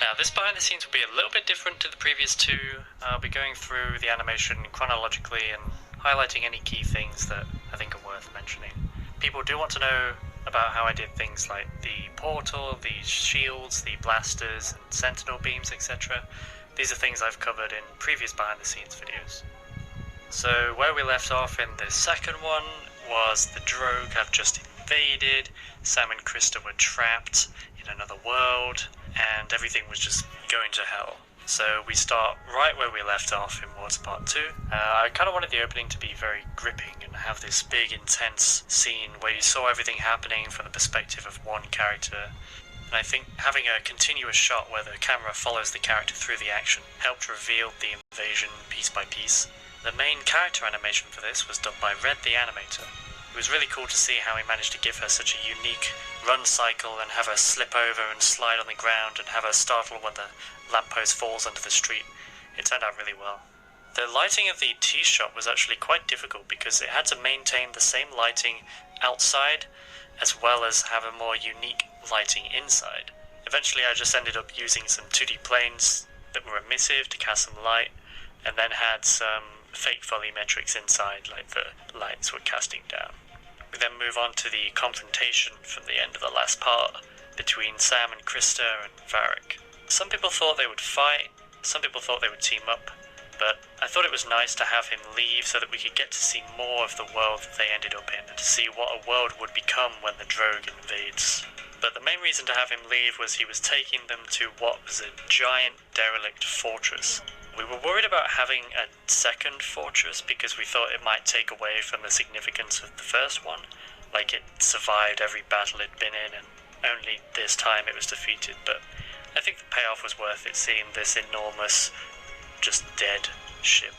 Now, this behind the scenes will be a little bit different to the previous two. I'll be going through the animation chronologically and highlighting any key things that I think are worth mentioning. People do want to know about how I did things like the portal, the shields, the blasters, and sentinel beams, etc. These are things I've covered in previous behind the scenes videos. So where we left off in the second one was the Drogue have just invaded, Sam and Krista were trapped in another world, and everything was just going to hell. So we start right where we left off in Water Part 2. I kind of wanted the opening to be very gripping and have this big, intense scene where you saw everything happening from the perspective of one character. And I think having a continuous shot where the camera follows the character through the action helped reveal the invasion piece by piece. The main character animation for this was done by Red the Animator. It was really cool to see how he managed to give her such a unique run cycle and have her slip over and slide on the ground and have her startle when the lamppost falls under the street. It turned out really well. The lighting of the tee shot was actually quite difficult because it had to maintain the same lighting outside as well as have a more unique lighting inside. Eventually I just ended up using some 2D planes that were emissive to cast some light, and then had some fake volumetrics inside, like the lights were casting down. We then move on to the confrontation from the end of the last part between Sam and Krista and Varric. Some people thought they would fight, some people thought they would team up, but I thought it was nice to have him leave so that we could get to see more of the world that they ended up in and to see what a world would become when the Drogue invades. But the main reason to have him leave was he was taking them to what was a giant derelict fortress. We were worried about having a second fortress because we thought it might take away from the significance of the first one, like it survived every battle it'd been in and only this time it was defeated, but I think the payoff was worth it, seeing this enormous, just dead ship.